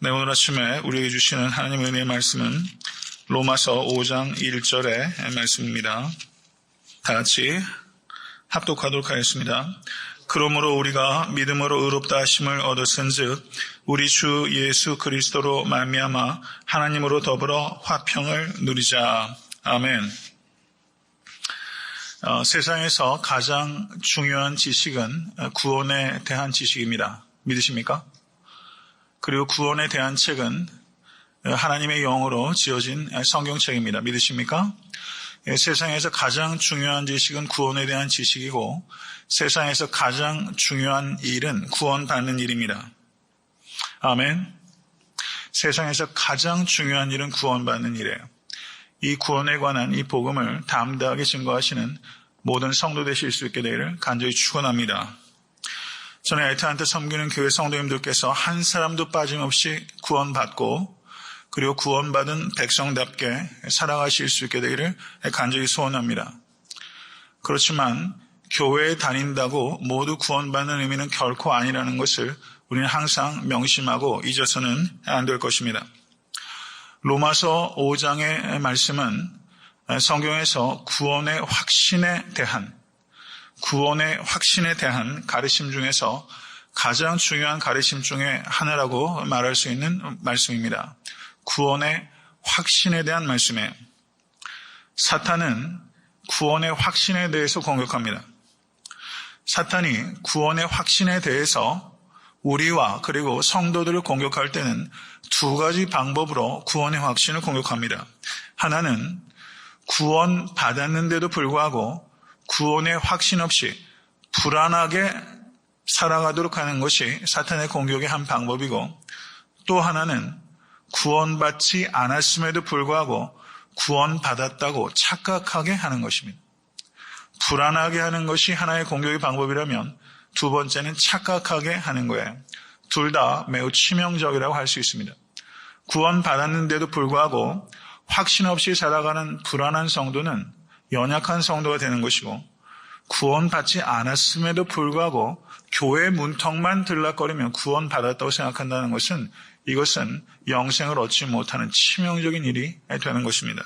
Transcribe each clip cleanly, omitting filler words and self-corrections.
네, 오늘 아침에 우리에게 주시는 하나님의 은혜의 말씀은 로마서 5장 1절의 말씀입니다. 다 같이 합독하도록 하겠습니다. 그러므로 우리가 믿음으로 의롭다 하심을 얻었은즉 우리 주 예수 그리스도로 말미암아 하나님으로 더불어 화평을 누리자. 아멘. 세상에서 가장 중요한 지식은 구원에 대한 지식입니다. 믿으십니까? 그리고 구원에 대한 책은 하나님의 영으로 지어진 성경책입니다. 믿으십니까? 세상에서 가장 중요한 지식은 구원에 대한 지식이고 세상에서 가장 중요한 일은 구원받는 일입니다. 아멘. 세상에서 가장 중요한 일은 구원받는 일이에요. 이 구원에 관한 이 복음을 담대하게 증거하시는 모든 성도 되실 수 있게 되기를 간절히 축원합니다. 저는 애타한테 섬기는 교회 성도님들께서 한 사람도 빠짐없이 구원받고 그리고 구원받은 백성답게 살아가실 수 있게 되기를 간절히 소원합니다. 그렇지만 교회에 다닌다고 모두 구원받는 의미는 결코 아니라는 것을 우리는 항상 명심하고 잊어서는 안 될 것입니다. 로마서 5장의 말씀은 성경에서 구원의 확신에 대한 가르침 중에서 가장 중요한 가르침 중에 하나라고 말할 수 있는 말씀입니다. 구원의 확신에 대한 말씀이에요. 사탄은 구원의 확신에 대해서 공격합니다. 사탄이 구원의 확신에 대해서 우리와 그리고 성도들을 공격할 때는 두 가지 방법으로 구원의 확신을 공격합니다. 하나는 구원 받았는데도 불구하고 구원의 확신 없이 불안하게 살아가도록 하는 것이 사탄의 공격의 한 방법이고, 또 하나는 구원받지 않았음에도 불구하고 구원받았다고 착각하게 하는 것입니다. 불안하게 하는 것이 하나의 공격의 방법이라면 두 번째는 착각하게 하는 거예요. 둘 다 매우 치명적이라고 할 수 있습니다. 구원받았는데도 불구하고 확신 없이 살아가는 불안한 성도는 연약한 성도가 되는 것이고, 구원받지 않았음에도 불구하고 교회 문턱만 들락거리면 구원받았다고 생각한다는 것은 이것은 영생을 얻지 못하는 치명적인 일이 되는 것입니다.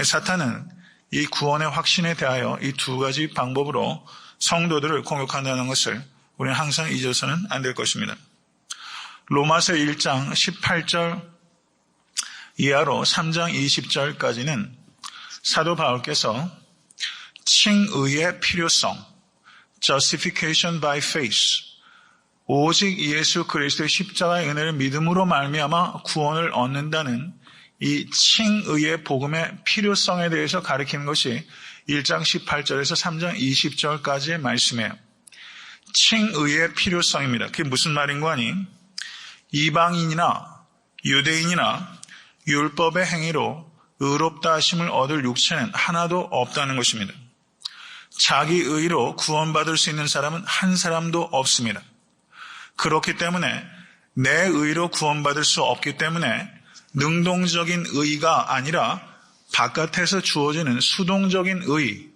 사탄은 이 구원의 확신에 대하여 이 두 가지 방법으로 성도들을 공격한다는 것을 우리는 항상 잊어서는 안 될 것입니다. 로마서 1장 18절 이하로 3장 20절까지는 사도 바울께서 칭의의 필요성, justification by faith, 오직 예수 그리스도의 십자가의 은혜를 믿음으로 말미암아 구원을 얻는다는 이 칭의의 복음의 필요성에 대해서 가리키는 것이 1장 18절에서 3장 20절까지의 말씀이에요. 칭의의 필요성입니다. 그게 무슨 말인 거 아니? 이방인이나 유대인이나 율법의 행위로 의롭다 하심을 얻을 육체는 하나도 없다는 것입니다. 자기 의로 구원받을 수 있는 사람은 한 사람도 없습니다. 그렇기 때문에 내 의로 구원받을 수 없기 때문에 능동적인 의가 아니라 바깥에서 주어지는 수동적인 의,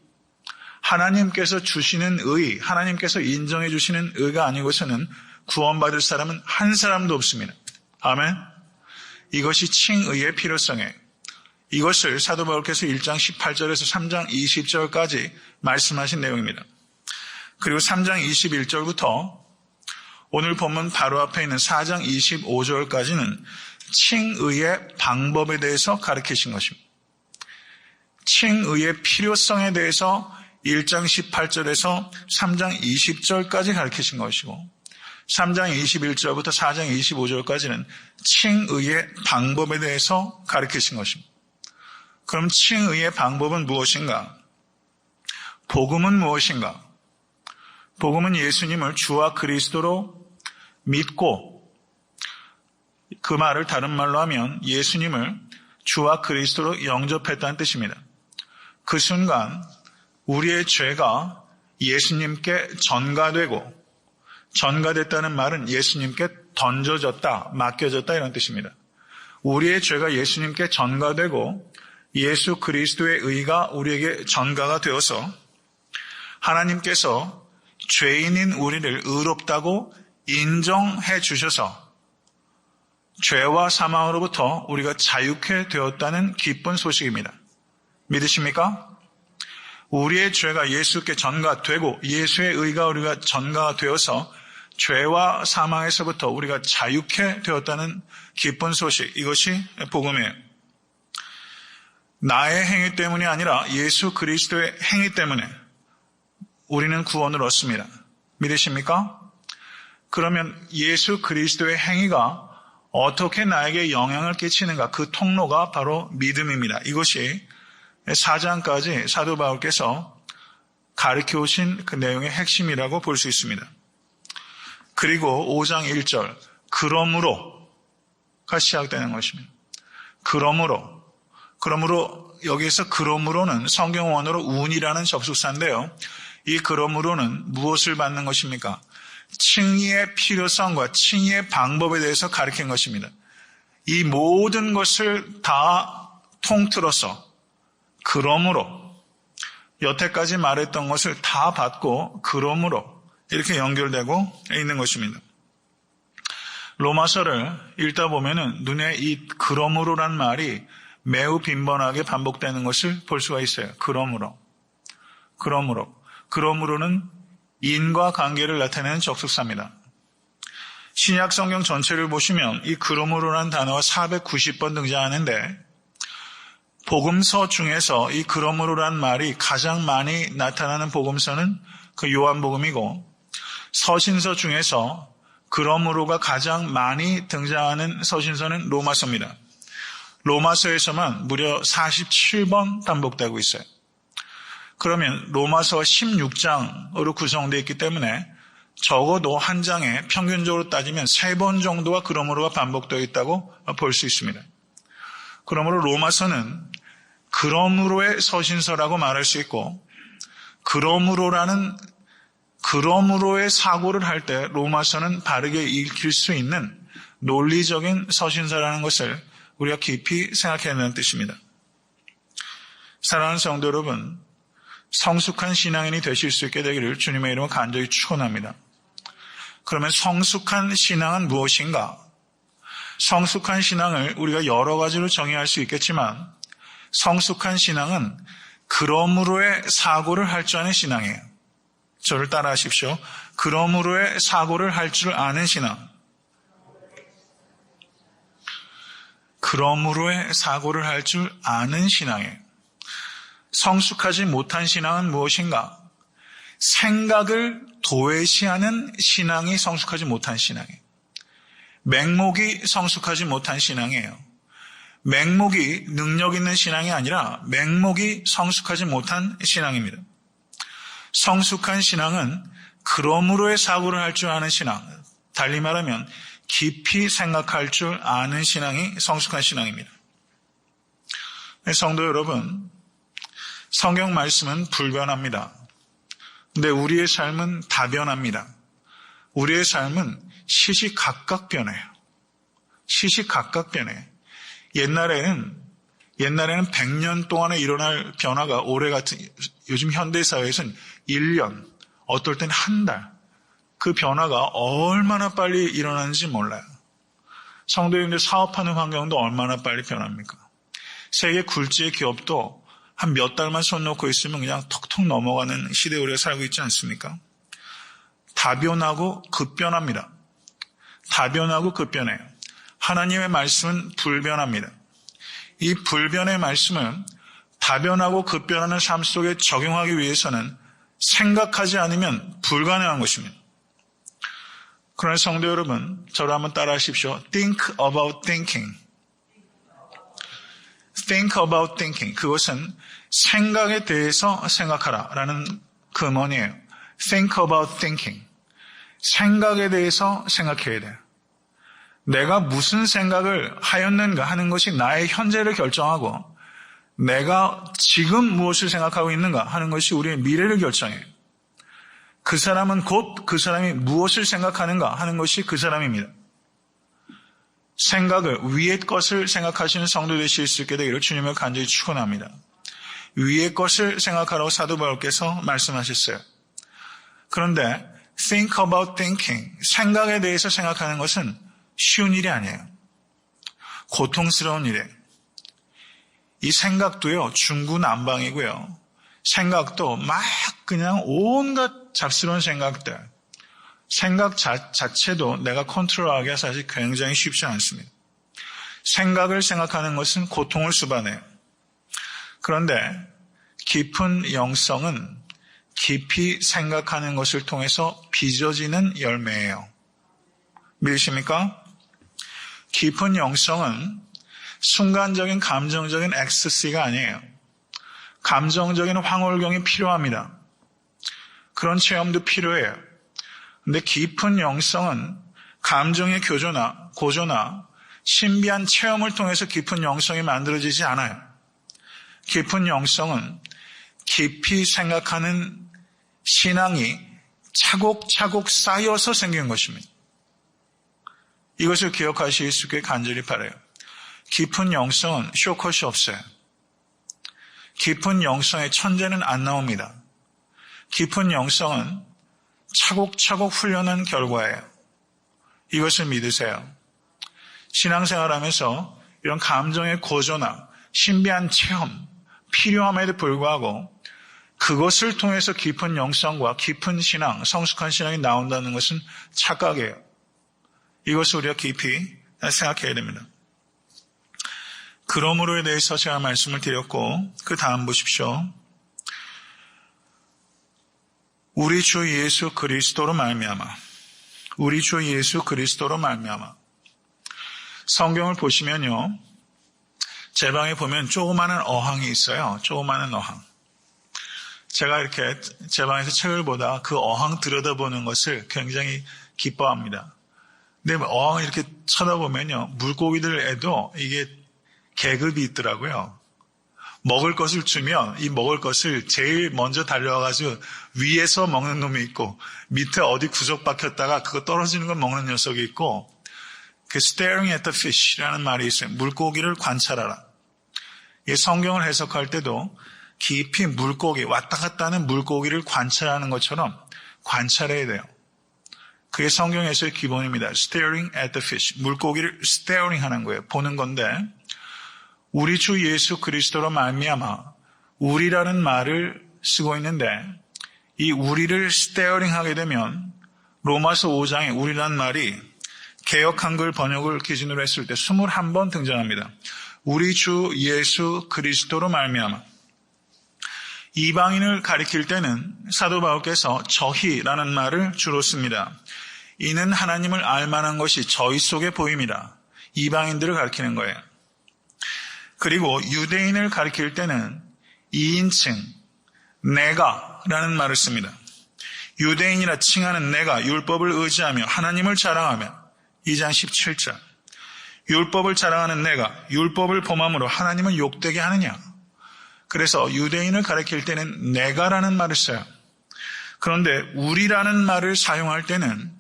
하나님께서 주시는 의, 하나님께서 인정해 주시는 의가 아니고서는 구원받을 사람은 한 사람도 없습니다. 아멘. 이것이 칭의의 필요성이에요. 이것을 사도 바울께서 1장 18절에서 3장 20절까지 말씀하신 내용입니다. 그리고 3장 21절부터 오늘 본문 바로 앞에 있는 4장 25절까지는 칭의의 방법에 대해서 가르치신 것입니다. 칭의의 필요성에 대해서 1장 18절에서 3장 20절까지 가르치신 것이고, 3장 21절부터 4장 25절까지는 칭의의 방법에 대해서 가르치신 것입니다. 그럼 칭의의 방법은 무엇인가? 복음은 무엇인가? 복음은 예수님을 주와 그리스도로 믿고, 그 말을 다른 말로 하면 예수님을 주와 그리스도로 영접했다는 뜻입니다. 그 순간 우리의 죄가 예수님께 전가되고, 전가됐다는 말은 예수님께 던져졌다, 맡겨졌다 이런 뜻입니다. 우리의 죄가 예수님께 전가되고 예수 그리스도의 의가 우리에게 전가가 되어서 하나님께서 죄인인 우리를 의롭다고 인정해 주셔서 죄와 사망으로부터 우리가 자유케 되었다는 기쁜 소식입니다. 믿으십니까? 우리의 죄가 예수께 전가되고 예수의 의가 우리가 전가되어서 죄와 사망에서부터 우리가 자유케 되었다는 기쁜 소식, 이것이 복음이에요. 나의 행위 때문이 아니라 예수 그리스도의 행위 때문에 우리는 구원을 얻습니다. 믿으십니까? 그러면 예수 그리스도의 행위가 어떻게 나에게 영향을 끼치는가? 그 통로가 바로 믿음입니다. 이것이 4장까지 사도 바울께서 가르쳐 오신 그 내용의 핵심이라고 볼 수 있습니다. 그리고 5장 1절 그러므로가 시작되는 것입니다. 그러므로 여기에서 그러므로는 성경 원어로 운이라는 접속사인데요. 이 그러므로는 무엇을 받는 것입니까? 칭의의 필요성과 칭의의 방법에 대해서 가르친 것입니다. 이 모든 것을 다 통틀어서 그러므로 여태까지 말했던 것을 다 받고 그러므로 이렇게 연결되고 있는 것입니다. 로마서를 읽다 보면은 눈에 이 그러므로란 말이 매우 빈번하게 반복되는 것을 볼 수가 있어요. 그러므로는 인과 관계를 나타내는 접속사입니다. 신약 성경 전체를 보시면 이 그러므로라는 단어가 490번 등장하는데 복음서 중에서 이 그러므로란 말이 가장 많이 나타나는 복음서는 그 요한복음이고 서신서 중에서 그러므로가 가장 많이 등장하는 서신서는 로마서입니다. 로마서에서만 무려 47번 반복되고 있어요. 그러면 로마서 16장으로 구성되어 있기 때문에 적어도 한 장에 평균적으로 따지면 3번 정도가 그러므로가 반복되어 있다고 볼 수 있습니다. 그러므로 로마서는 그러므로의 서신서라고 말할 수 있고 그러므로의 사고를 할 때 로마서는 바르게 읽힐 수 있는 논리적인 서신서라는 것을 우리가 깊이 생각해야 한다는 뜻입니다. 사랑하는 성도 여러분, 성숙한 신앙인이 되실 수 있게 되기를 주님의 이름으로 간절히 축원합니다. 그러면 성숙한 신앙은 무엇인가? 성숙한 신앙을 우리가 여러 가지로 정의할 수 있겠지만 성숙한 신앙은 그러므로의 사고를 할 줄 아는 신앙이에요. 저를 따라하십시오. 그러므로의 사고를 할 줄 아는 신앙. 그러므로의 사고를 할 줄 아는 신앙이에요. 성숙하지 못한 신앙은 무엇인가? 생각을 도외시하는 신앙이 성숙하지 못한 신앙이에요. 맹목이 성숙하지 못한 신앙이에요. 맹목이 능력 있는 신앙이 아니라 맹목이 성숙하지 못한 신앙입니다. 성숙한 신앙은 그러므로의 사고를 할 줄 아는 신앙, 달리 말하면 깊이 생각할 줄 아는 신앙이 성숙한 신앙입니다. 성도 여러분, 성경 말씀은 불변합니다. 근데 우리의 삶은 다변합니다. 우리의 삶은 시시각각 변해요. 시시각각 변해요. 옛날에는 100년 동안에 일어날 변화가 올해 같은 요즘 현대사회에서는 1년, 어떨 땐 한 달, 그 변화가 얼마나 빨리 일어나는지 몰라요. 성도님들 사업하는 환경도 얼마나 빨리 변합니까? 세계 굴지의 기업도 한 몇 달만 손 놓고 있으면 그냥 턱턱 넘어가는 시대에 우리가 살고 있지 않습니까? 다변하고 급변합니다. 다변하고 급변해요. 하나님의 말씀은 불변합니다. 이 불변의 말씀을 다변하고 급변하는 삶 속에 적용하기 위해서는 생각하지 않으면 불가능한 것입니다. 그러나 성도 여러분, 저를 한번 따라하십시오. Think about thinking. Think about thinking. 그것은 생각에 대해서 생각하라 라는 근원이에요. Think about thinking. 생각에 대해서 생각해야 돼요. 내가 무슨 생각을 하였는가 하는 것이 나의 현재를 결정하고 내가 지금 무엇을 생각하고 있는가 하는 것이 우리의 미래를 결정해요. 그 사람은 곧 그 사람이 무엇을 생각하는가 하는 것이 그 사람입니다. 생각을, 위의 것을 생각하시는 성도 되실 수 있게 되기를 주님을 간절히 축원합니다. 위의 것을 생각하라고 사도 바울께서 말씀하셨어요. 그런데 think about thinking, 생각에 대해서 생각하는 것은 쉬운 일이 아니에요. 고통스러운 일이에요. 이 생각도요, 중구난방이고요. 생각도 막 그냥 온갖 잡스러운 생각들. 생각 자체도 내가 컨트롤하기가 사실 굉장히 쉽지 않습니다. 생각을 생각하는 것은 고통을 수반해요. 그런데 깊은 영성은 깊이 생각하는 것을 통해서 빚어지는 열매예요. 믿으십니까? 깊은 영성은 순간적인 감정적인 엑스터시가 아니에요. 감정적인 황홀경이 필요합니다. 그런 체험도 필요해요. 근데 깊은 영성은 감정의 고조나 신비한 체험을 통해서 깊은 영성이 만들어지지 않아요. 깊은 영성은 깊이 생각하는 신앙이 차곡차곡 쌓여서 생긴 것입니다. 이것을 기억하실 수 있게 간절히 바라요. 깊은 영성은 쇼컷이 없어요. 깊은 영성의 천재는 안 나옵니다. 깊은 영성은 차곡차곡 훈련한 결과예요. 이것을 믿으세요. 신앙생활하면서 이런 감정의 고조나 신비한 체험 필요함에도 불구하고 그것을 통해서 깊은 영성과 깊은 신앙, 성숙한 신앙이 나온다는 것은 착각이에요. 이것을 우리가 깊이 생각해야 됩니다. 그러므로에 대해서 제가 말씀을 드렸고 그 다음 보십시오. 우리 주 예수 그리스도로 말미암아. 우리 주 예수 그리스도로 말미암아. 성경을 보시면요. 제 방에 보면 조그마한 어항이 있어요. 조그마한 어항. 제가 이렇게 제 방에서 책을 보다 그 어항 들여다보는 것을 굉장히 기뻐합니다. 근데 어항을 이렇게 쳐다보면요. 물고기들에도 이게 계급이 있더라고요. 먹을 것을 주면 이 먹을 것을 제일 먼저 달려와가지고 위에서 먹는 놈이 있고 밑에 어디 구석 박혔다가 그거 떨어지는 걸 먹는 녀석이 있고 그 staring at the fish라는 말이 있어요. 물고기를 관찰하라. 이 성경을 해석할 때도 깊이 물고기, 왔다 갔다 하는 물고기를 관찰하는 것처럼 관찰해야 돼요. 그게 성경에서의 기본입니다. staring at the fish. 물고기를 staring 하는 거예요. 보는 건데 우리 주 예수 그리스도로 말미암아 우리라는 말을 쓰고 있는데 이 우리를 staring 하게 되면 로마서 5장에 우리라는 말이 개역 한글 번역을 기준으로 했을 때 21번 등장합니다. 우리 주 예수 그리스도로 말미암아. 이방인을 가리킬 때는 사도 바울께서 저희라는 말을 주로 씁니다. 이는 하나님을 알 만한 것이 저희 속에 보임이라. 이방인들을 가리키는 거예요. 그리고 유대인을 가리킬 때는 2인칭 내가라는 말을 씁니다. 유대인이라 칭하는 내가 율법을 의지하며 하나님을 자랑하며 2장 17절 율법을 자랑하는 내가 율법을 범함으로 하나님을 욕되게 하느냐. 그래서 유대인을 가리킬 때는 내가라는 말을 써요. 그런데 우리라는 말을 사용할 때는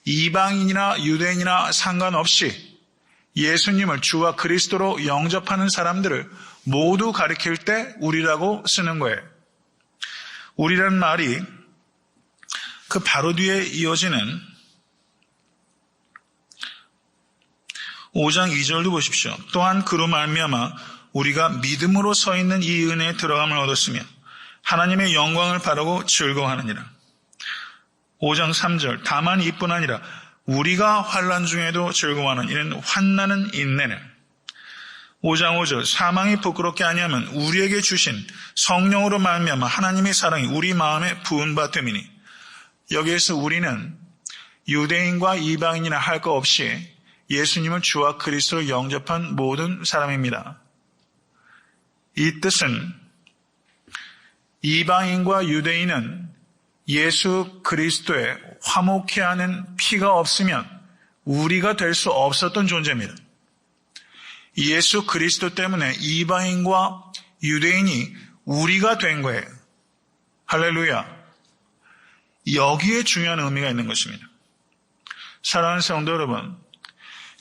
이방인이나 유대인이나 상관없이 예수님을 주와 그리스도로 영접하는 사람들을 모두 가리킬 때 우리라고 쓰는 거예요. 우리라는 말이 그 바로 뒤에 이어지는 5장 2절도 보십시오. 또한 그로 말미암아 우리가 믿음으로 서 있는 이 은혜에 들어감을 얻었으며 하나님의 영광을 바라고 즐거워하느니라. 5장 3절 다만 이뿐 아니라 우리가 환난 중에도 즐거워하는 이는 환난은 인내네. 5장 5절 사망이 부끄럽게 아니하면 우리에게 주신 성령으로 말미암아 하나님의 사랑이 우리 마음에 부은 바 됨이니. 여기에서 우리는 유대인과 이방인이나 할 것 없이 예수님을 주와 그리스도로 영접한 모든 사람입니다. 이 뜻은 이방인과 유대인은 예수 그리스도에 화목해 하는 피가 없으면 우리가 될 수 없었던 존재입니다. 예수 그리스도 때문에 이방인과 유대인이 우리가 된 거예요. 할렐루야. 여기에 중요한 의미가 있는 것입니다. 사랑하는 성도 여러분,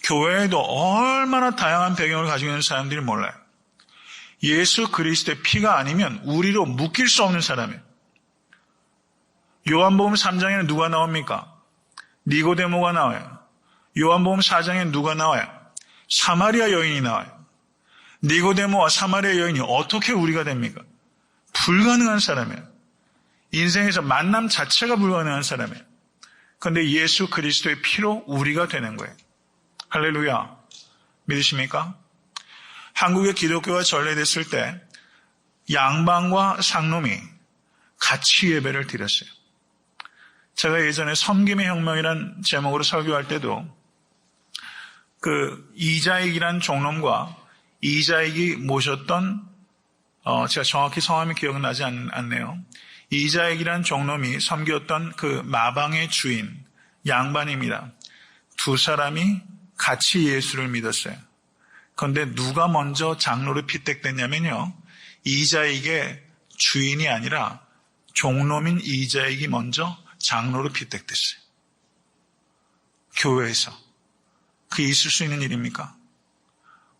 교회에도 얼마나 다양한 배경을 가지고 있는 사람들이 몰라요. 예수 그리스도의 피가 아니면 우리로 묶일 수 없는 사람이에요. 요한복음 3장에는 누가 나옵니까? 니고데모가 나와요. 요한복음 4장에 누가 나와요? 사마리아 여인이 나와요. 니고데모와 사마리아 여인이 어떻게 우리가 됩니까? 불가능한 사람이에요. 인생에서 만남 자체가 불가능한 사람이에요. 그런데 예수 그리스도의 피로 우리가 되는 거예요. 할렐루야. 믿으십니까? 한국의 기독교가 전래됐을 때 양반과 상놈이 같이 예배를 드렸어요. 제가 예전에 섬김의 혁명이란 제목으로 설교할 때도 그 이자익이란 종놈과 이자익이 모셨던 제가 정확히 성함이 기억나지 않네요. 이자익이란 종놈이 섬겼던 그 마방의 주인 양반입니다. 두 사람이 같이 예수를 믿었어요. 그런데 누가 먼저 장로로 피택됐냐면요. 이자익의 주인이 아니라 종놈인 이자익이 먼저 장로로 피택됐어요. 교회에서. 그게 있을 수 있는 일입니까?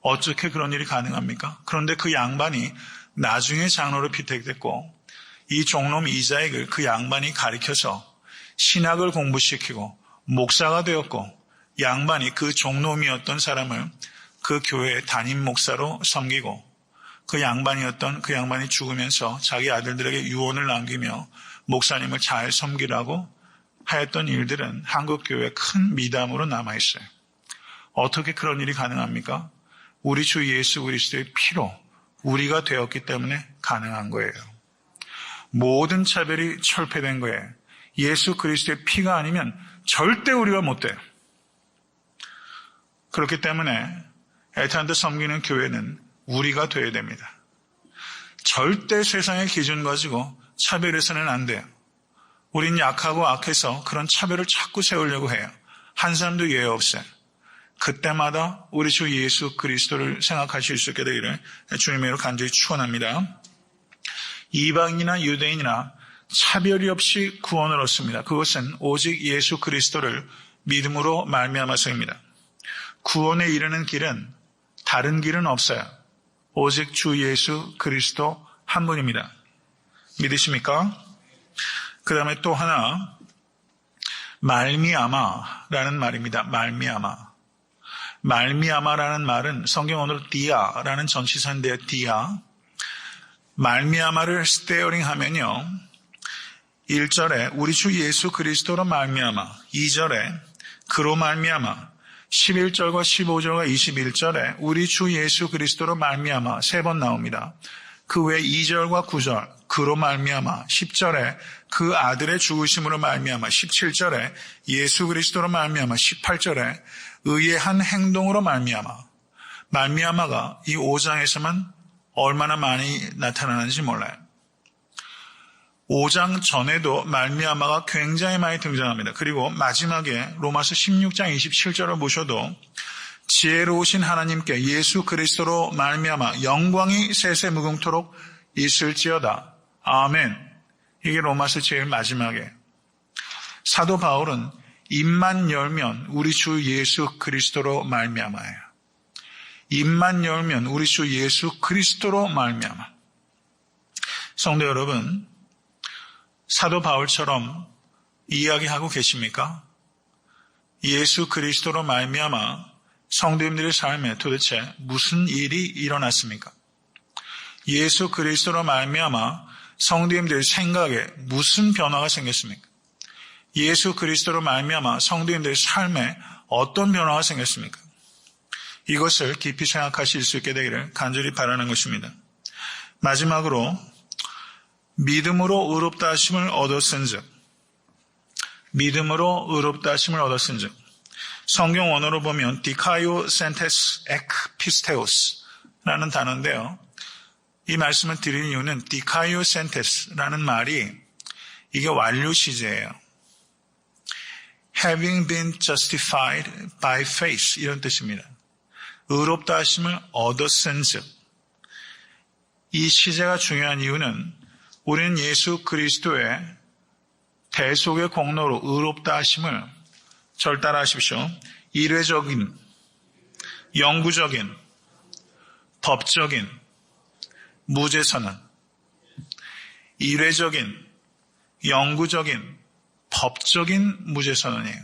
어떻게 그런 일이 가능합니까? 그런데 그 양반이 나중에 장로로 피택됐고 이 종놈 이자익을 그 양반이 가리켜서 신학을 공부시키고 목사가 되었고 양반이 그 종놈이었던 사람을 그 교회의 담임 목사로 섬기고 그 양반이 죽으면서 자기 아들들에게 유언을 남기며 목사님을 잘 섬기라고 하였던 일들은 한국 교회에 큰 미담으로 남아있어요. 어떻게 그런 일이 가능합니까? 우리 주 예수 그리스도의 피로 우리가 되었기 때문에 가능한 거예요. 모든 차별이 철폐된 거예요. 예수 그리스도의 피가 아니면 절대 우리가 못 돼요. 그렇기 때문에 애타한테 섬기는 교회는 우리가 돼야 됩니다. 절대 세상의 기준 가지고 차별해서는 안 돼요. 우린 약하고 악해서 그런 차별을 자꾸 세우려고 해요. 한 사람도 예외 없어요. 그때마다 우리 주 예수 그리스도를 생각하실 수 있게 되기를 주님의 이름으로 간절히 축원합니다. 이방인이나 유대인이나 차별이 없이 구원을 얻습니다. 그것은 오직 예수 그리스도를 믿음으로 말미암아서입니다. 구원에 이르는 길은 다른 길은 없어요. 오직 주 예수 그리스도 한 분입니다. 믿으십니까? 그 다음에 또 하나 말미암아라는 말입니다. 말미암아라는 말은 성경 언어로 디아라는 전치사인데요. 디아. 말미암아를 스테어링 하면요. 1절에 우리 주 예수 그리스도로 말미암아, 2절에 그로 말미암아, 11절과 15절과 21절에 우리 주 예수 그리스도로 말미암아 3번 나옵니다. 그 외 2절과 9절 그로 말미암아, 10절에 그 아들의 죽으심으로 말미암아, 17절에 예수 그리스도로 말미암아, 18절에 의의 한 행동으로 말미암아가 이 5장에서만 얼마나 많이 나타나는지 몰라요. 5장 전에도 말미암아가 굉장히 많이 등장합니다. 그리고 마지막에 로마서 16장 27절을 보셔도 지혜로우신 하나님께 예수 그리스도로 말미암아 영광이 세세무궁토록 있을지어다. 아멘. 이게 로마서 제일 마지막에. 사도 바울은 입만 열면 우리 주 예수 그리스도로 말미암아요. 입만 열면 우리 주 예수 그리스도로 말미암아. 성도 여러분, 사도 바울처럼 이야기하고 계십니까? 예수 그리스도로 말미암아 성도님들의 삶에 도대체 무슨 일이 일어났습니까? 예수 그리스도로 말미암아 성도님들의 생각에 무슨 변화가 생겼습니까? 예수 그리스도로 말미암아 성도님들의 삶에 어떤 변화가 생겼습니까? 이것을 깊이 생각하실 수 있게 되기를 간절히 바라는 것입니다. 마지막으로 믿음으로 의롭다 하심을 얻었은즉, 성경 원어로 보면 디카이오 센테스 엑 피스테오스라는 단어인데요. 이 말씀을 드리는 이유는 디카이오 센테스라는 말이 이게 완료 시제예요. Having been justified by faith 이런 뜻입니다. 의롭다 하심을 얻었은즉. 이 시제가 중요한 이유는 우리는 예수 그리스도의 대속의 공로로 의롭다 하심을 절 따라 하십시오. 이례적인, 영구적인, 법적인 무죄선언. 이례적인, 영구적인, 법적인 무죄선언이에요.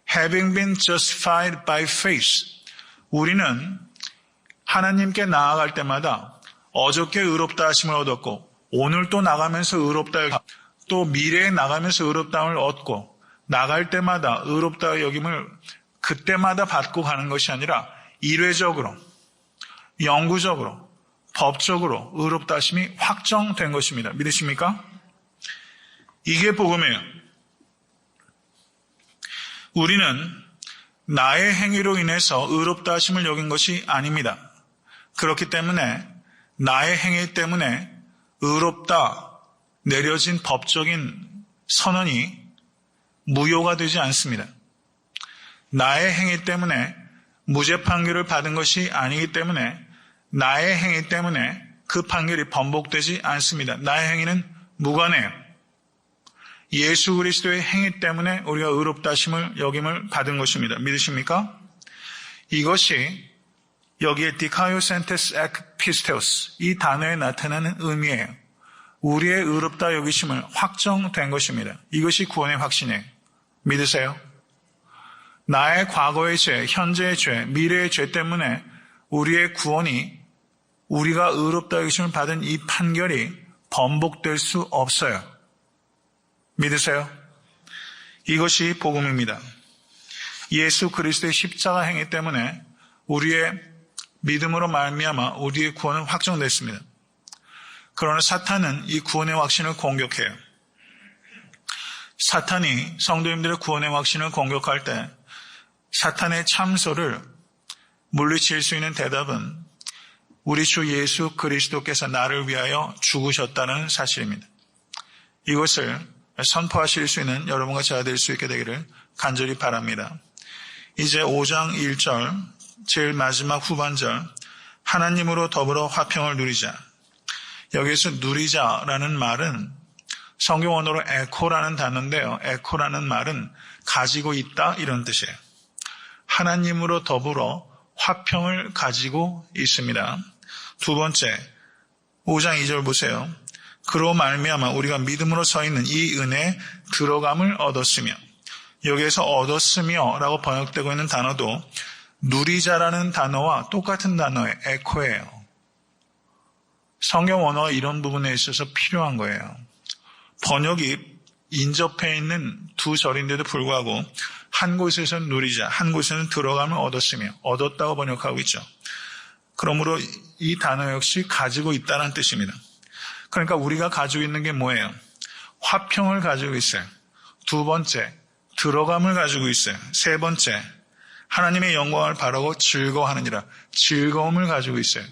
Having been justified by faith. 우리는 하나님께 나아갈 때마다 어저께 의롭다 하심을 얻었고 오늘 또 나가면서 의롭다 또 미래에 나가면서 의롭다함을 얻고 나갈 때마다 의롭다 여김을 그때마다 받고 가는 것이 아니라 일회적으로 영구적으로 법적으로 의롭다 하심이 확정된 것입니다. 믿으십니까? 이게 복음이에요. 우리는 나의 행위로 인해서 의롭다 하심을 여긴 것이 아닙니다. 그렇기 때문에 나의 행위 때문에 의롭다 내려진 법적인 선언이 무효가 되지 않습니다. 나의 행위 때문에 무죄 판결을 받은 것이 아니기 때문에 나의 행위 때문에 그 판결이 번복되지 않습니다. 나의 행위는 무관해요. 예수 그리스도의 행위 때문에 우리가 의롭다 하심을 여김을 받은 것입니다. 믿으십니까? 이것이 여기에 디카이오센테스 액 피스테오스 이 단어에 나타나는 의미예요. 우리의 의롭다 여기심을 확정된 것입니다. 이것이 구원의 확신이에요. 믿으세요? 나의 과거의 죄, 현재의 죄, 미래의 죄 때문에 우리의 구원이 우리가 의롭다 여기심을 받은 이 판결이 번복될 수 없어요. 믿으세요? 이것이 복음입니다. 예수 그리스도의 십자가 행위 때문에 우리의 믿음으로 말미암아 우리의 구원은 확정됐습니다. 그러나 사탄은 이 구원의 확신을 공격해요. 사탄이 성도님들의 구원의 확신을 공격할 때 사탄의 참소를 물리칠 수 있는 대답은 우리 주 예수 그리스도께서 나를 위하여 죽으셨다는 사실입니다. 이것을 선포하실 수 있는 여러분과 제가 될 수 있게 되기를 간절히 바랍니다. 이제 5장 1절 제일 마지막 후반절 하나님으로 더불어 화평을 누리자. 여기서 누리자라는 말은 성경 언어로 에코라는 단어인데요. 에코라는 말은 가지고 있다 이런 뜻이에요. 하나님으로 더불어 화평을 가지고 있습니다. 두 번째 5장 2절 보세요. 그로 말미암아 우리가 믿음으로 서 있는 이 은혜에 들어감을 얻었으며 여기에서 얻었으며 라고 번역되고 있는 단어도 누리자라는 단어와 똑같은 단어의 에코예요. 성경 언어가 이런 부분에 있어서 필요한 거예요. 번역이 인접해 있는 두 절인데도 불구하고 한 곳에서는 누리자, 한 곳에는 들어감을 얻었으며 얻었다고 번역하고 있죠. 그러므로 이 단어 역시 가지고 있다는 뜻입니다. 그러니까 우리가 가지고 있는 게 뭐예요? 화평을 가지고 있어요. 두 번째, 들어감을 가지고 있어요. 세 번째, 하나님의 영광을 바라고 즐거워하느니라. 즐거움을 가지고 있어요.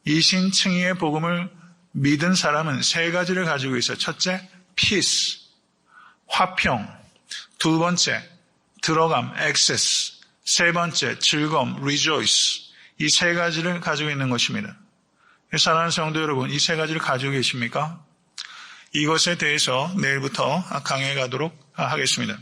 이신칭의의 복음을 믿은 사람은 세 가지를 가지고 있어요. 첫째, peace, 화평. 두 번째, 들어감, access. 세 번째, 즐거움, rejoice. 이 세 가지를 가지고 있는 것입니다. 사랑하는 성도 여러분, 이 세 가지를 가지고 계십니까? 이것에 대해서 내일부터 강의해 가도록 하겠습니다.